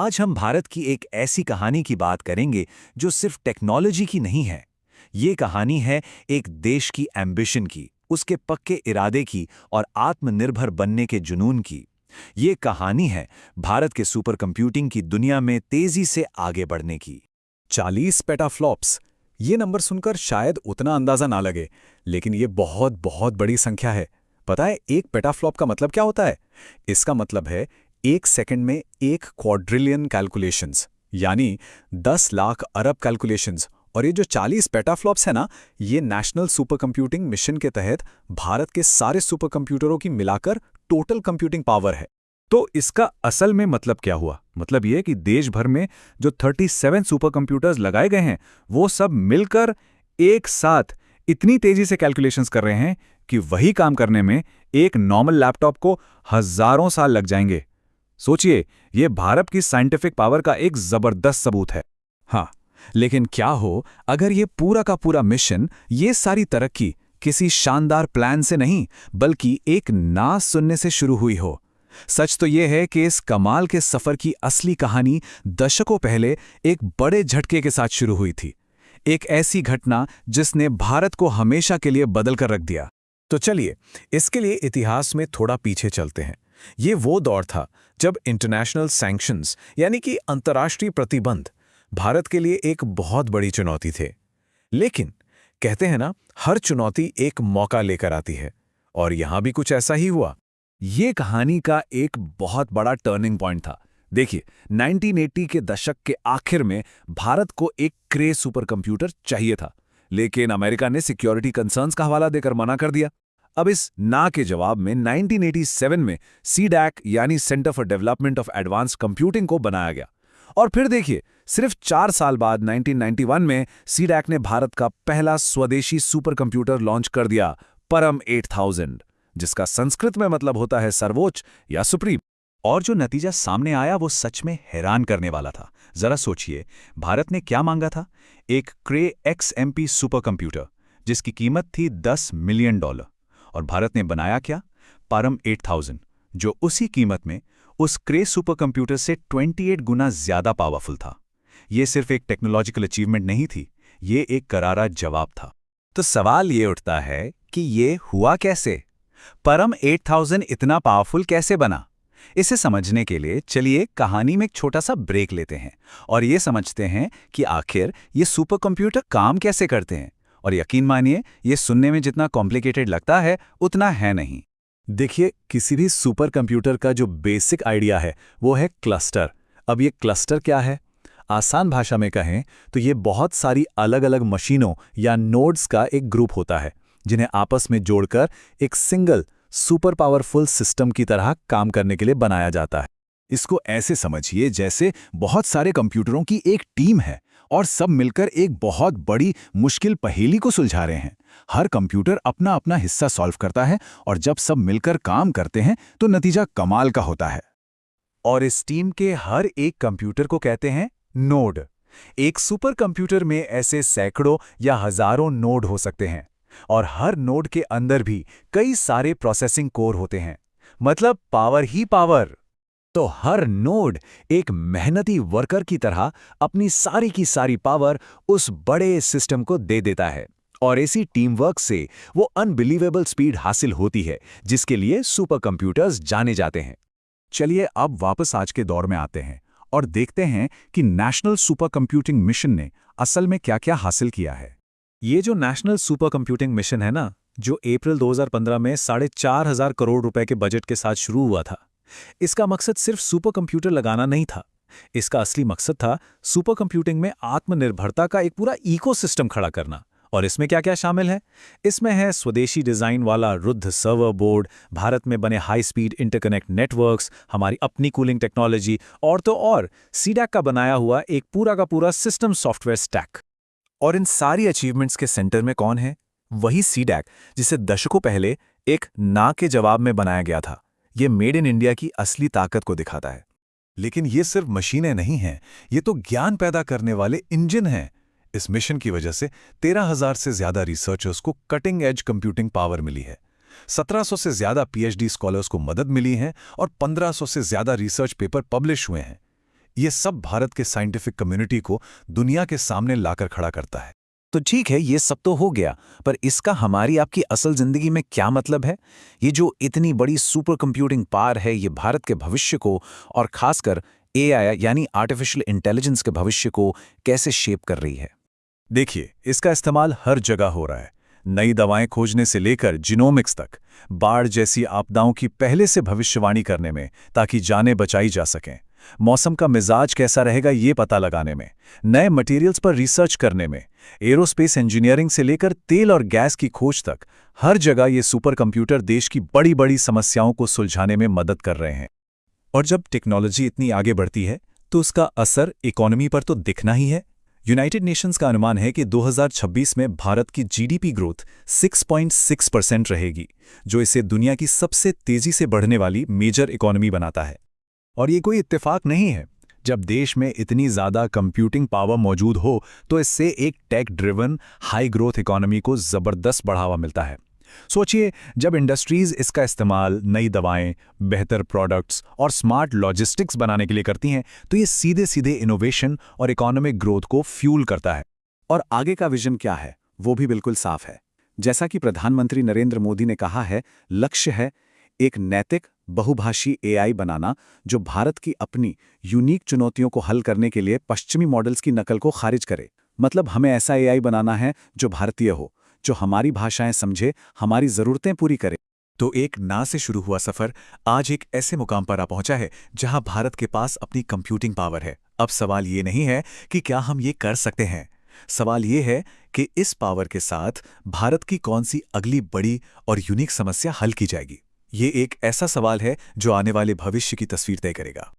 आज हम भारत की एक ऐसी कहानी की बात करेंगे जो सिर्फ टेक्नोलॉजी की नहीं है। ये कहानी है एक देश की एम्बिशन की, उसके पक्के इरादे की और आत्मनिर्भर बनने के जुनून की। ये कहानी है भारत के सुपर कंप्यूटिंग की दुनिया में तेजी से आगे बढ़ने की। 40 पेटाफ्लॉप्स। ये नंबर सुनकर शायद उतना अंदाजा ना लगे, लेकिन ये बहुत बहुत बड़ी संख्या है। पता है एक पेटाफ्लॉप का मतलब क्या होता है? इसका मतलब है एक सेकंड में 1 क्वाड्रिलियन कैलकुलेशंस, यानी 10 लाख अरब कैलकुलेशंस। और ये जो 40 पेटाफ्लॉप्स है ना, ये नेशनल सुपर कंप्यूटिंग मिशन के तहत भारत के सारे सुपर कंप्यूटरों की मिलाकर टोटल कंप्यूटिंग पावर है। तो इसका असल में मतलब क्या हुआ? मतलब यह कि देश भर में जो 37 सुपर कंप्यूटर्स लगाए गए हैं, वो सब मिलकर एक साथ इतनी तेजी से कैलकुलेशंस कर रहे हैं कि वही काम करने में एक नॉर्मल लैपटॉप को हजारों साल लग जाएंगे। सोचिए, यह भारत की साइंटिफिक पावर का एक जबरदस्त सबूत है। हाँ, लेकिन क्या हो अगर ये पूरा का पूरा मिशन, ये सारी तरक्की किसी शानदार प्लान से नहीं, बल्कि एक ना सुनने से शुरू हुई हो? सच तो यह है कि इस कमाल के सफर की असली कहानी दशकों पहले एक बड़े झटके के साथ शुरू हुई थी। एक ऐसी घटना जिसने भारत को हमेशा के लिए बदल कर रख दिया। तो चलिए, इसके लिए इतिहास में थोड़ा पीछे चलते हैं। ये वो दौर था जब इंटरनेशनल सैंक्शंस, यानी कि अंतर्राष्ट्रीय प्रतिबंध, भारत के लिए एक बहुत बड़ी चुनौती थे। लेकिन कहते हैं ना, हर चुनौती एक मौका लेकर आती है, और यहां भी कुछ ऐसा ही हुआ। ये कहानी का एक बहुत बड़ा टर्निंग पॉइंट था। देखिए, 1980 के दशक के आखिर में भारत को एक क्रे सुपर कंप्यूटर चाहिए था, लेकिन अमेरिका ने सिक्योरिटी कंसर्न्स का हवाला देकर मना कर दिया। अब इस ना के जवाब में 1987 में सीडैक यानी centre for development of advanced computing को बनाया गया। और फिर देखिए, सिर्फ 4 साल बाद 1991 में सीडैक ने भारत का पहला स्वदेशी सुपर कंप्यूटर लॉन्च कर दिया, परम 8000, जिसका संस्कृत में मतलब होता है सर्वोच्च या सुप्रीम। और जो नतीजा सामने आया वो सच में हैरान करने वाला था। जरा सोचिए, भारत ने क्या मांगा था? एक क्रे XMP सुपर कंप्यूटर जिसकी कीमत थी $10 मिलियन, और भारत ने बनाया क्या? परम 8000, जो उसी कीमत में उस क्रे सुपर कंप्यूटर से 28 गुना ज्यादा पावरफुल था। ये सिर्फ एक टेक्नोलॉजिकल अचीवमेंट नहीं थी, ये एक करारा जवाब था। तो सवाल ये उठता है कि ये हुआ कैसे? परम 8000 इतना पावरफुल कैसे बना? इसे समझने के लिए चलिए कहानी में एक छोटा सा ब्रेक लेते हैं और ये समझते हैं कि आखिर ये सुपर कंप्यूटर काम कैसे करते हैं। और यकीन मानिए, ये सुनने में जितना कॉम्प्लिकेटेड लगता है उतना है नहीं। देखिए, किसी भी सुपर कंप्यूटर का जो बेसिक आइडिया है वो है क्लस्टर। अब ये क्लस्टर क्या है? आसान भाषा में कहें तो ये बहुत सारी अलग अलग मशीनों या नोड्स का एक ग्रुप होता है, जिन्हें आपस में जोड़कर एक सिंगल सुपर पावरफुल सिस्टम की तरह काम करने के लिए बनाया जाता है। इसको ऐसे समझिए जैसे बहुत सारे कंप्यूटरों की एक टीम है और सब मिलकर एक बहुत बड़ी मुश्किल पहेली को सुलझा रहे हैं। हर कंप्यूटर अपना अपना हिस्सा सॉल्व करता है और जब सब मिलकर काम करते हैं तो नतीजा कमाल का होता है। और इस टीम के हर एक कंप्यूटर को कहते हैं नोड। एक सुपर कंप्यूटर में ऐसे सैकड़ों या हजारों नोड हो सकते हैं, और हर नोड के अंदर भी कई सारे प्रोसेसिंग कोर होते हैं, मतलब पावर ही पावर। तो हर नोड एक मेहनती वर्कर की तरह अपनी सारी की सारी पावर उस बड़े सिस्टम को दे देता है, और इसी टीम वर्क से वो अनबिलीवेबल स्पीड हासिल होती है जिसके लिए सुपर कंप्यूटर्स जाने जाते हैं। चलिए अब वापस आज के दौर में आते हैं और देखते हैं कि नेशनल सुपर कंप्यूटिंग मिशन ने असल में क्या-क्या हासिल किया है। ये जो नेशनल सुपर कंप्यूटिंग मिशन है ना, जो अप्रैल 2015 में 4,500 करोड़ रुपए के बजट के साथ शुरू हुआ था, इसका मकसद सिर्फ सुपर कंप्यूटर लगाना नहीं था। इसका असली मकसद था सुपर कंप्यूटिंग में आत्मनिर्भरता का एक पूरा इकोसिस्टम खड़ा करना। और इसमें क्या क्या शामिल है? इसमें है स्वदेशी डिजाइन वाला रुद्ध सर्वर बोर्ड, भारत में बने हाई स्पीड इंटरकनेक्ट नेटवर्क्स, हमारी अपनी कूलिंग टेक्नोलॉजी, और तो और सीडैक का बनाया हुआ एक पूरा का पूरा सिस्टम सॉफ्टवेयर स्टैक। और इन सारी अचीवमेंट्स के सेंटर में कौन है? वही सीडैक, जिसे दशकों पहले एक ना के जवाब में बनाया गया था। ये मेड इन इंडिया की असली ताकत को दिखाता है। लेकिन ये सिर्फ मशीनें नहीं हैं, ये तो ज्ञान पैदा करने वाले इंजन हैं। इस मिशन की वजह से 13,000 से ज्यादा रिसर्चर्स को कटिंग एज कंप्यूटिंग पावर मिली है। 1700 से ज्यादा PhD स्कॉलर्स को मदद मिली है और 1500 से ज्यादा रिसर्च पेपर पब्लिश हुए हैं। ये सब भारत के साइंटिफिक कम्युनिटी को दुनिया के सामने लाकर खड़ा करता है। तो ठीक है, ये सब तो हो गया, पर इसका हमारी आपकी असल जिंदगी में क्या मतलब है? ये जो इतनी बड़ी सुपर कंप्यूटिंग पावर है, ये भारत के भविष्य को और खासकर एआई यानी आर्टिफिशियल इंटेलिजेंस के भविष्य को कैसे शेप कर रही है? देखिए, इसका इस्तेमाल हर जगह हो रहा है। नई दवाएं खोजने से लेकर जीनोमिक्स तक, बाढ़ जैसी आपदाओं की पहले से भविष्यवाणी करने में ताकि जानें बचाई जा सकें, मौसम का मिजाज कैसा रहेगा ये पता लगाने में, नए मटेरियल्स पर रिसर्च करने में, एरोस्पेस इंजीनियरिंग से लेकर तेल और गैस की खोज तक, हर जगह ये सुपर कंप्यूटर देश की बड़ी बड़ी समस्याओं को सुलझाने में मदद कर रहे हैं। और जब टेक्नोलॉजी इतनी आगे बढ़ती है तो उसका असर इकोनॉमी पर तो दिखना ही है। यूनाइटेड नेशंस का अनुमान है कि 2026 में भारत की जीडीपी ग्रोथ 6.6% रहेगी, जो इसे दुनिया की सबसे तेजी से बढ़ने वाली मेजर इकोनॉमी बनाता है। और ये कोई इत्तेफाक नहीं है। जब देश में इतनी ज़्यादा कंप्यूटिंग पावर मौजूद हो तो इससे एक tech driven high growth economy को ज़बरदस्त बढ़ावा मिलता है। सोचिए, जब इंडस्ट्रीज इसका इस्तेमाल नई दवाएं, बेहतर प्रोडक्ट्स और स्मार्ट लॉजिस्टिक्स बनाने के लिए करती हैं, तो ये सीधे सीधे इनोवेशन और इकोनॉमिक ग्रोथ को फ्यूल करता है। और आगे का विजन क्या है, वो भी बिल्कुल साफ है। जैसा कि प्रधानमंत्री नरेंद्र मोदी ने कहा है, लक्ष्य है एक नैतिक बहुभाषी एआई बनाना जो भारत की अपनी यूनिक चुनौतियों को हल करने के लिए पश्चिमी मॉडल्स की नकल को खारिज करे। मतलब हमें ऐसा एआई बनाना है जो भारतीय हो, जो हमारी भाषाएं समझे, हमारी ज़रूरतें पूरी करे। तो एक ना से शुरू हुआ सफर आज एक ऐसे मुकाम पर आ पहुंचा है जहां भारत के पास अपनी कंप्यूटिंग पावर है। अब सवाल ये नहीं है कि क्या हम ये कर सकते हैं, सवाल ये है कि इस पावर के साथ भारत की कौन सी अगली बड़ी और यूनिक समस्या हल की जाएगी। ये एक ऐसा सवाल है जो आने वाले भविष्य की तस्वीर तय करेगा।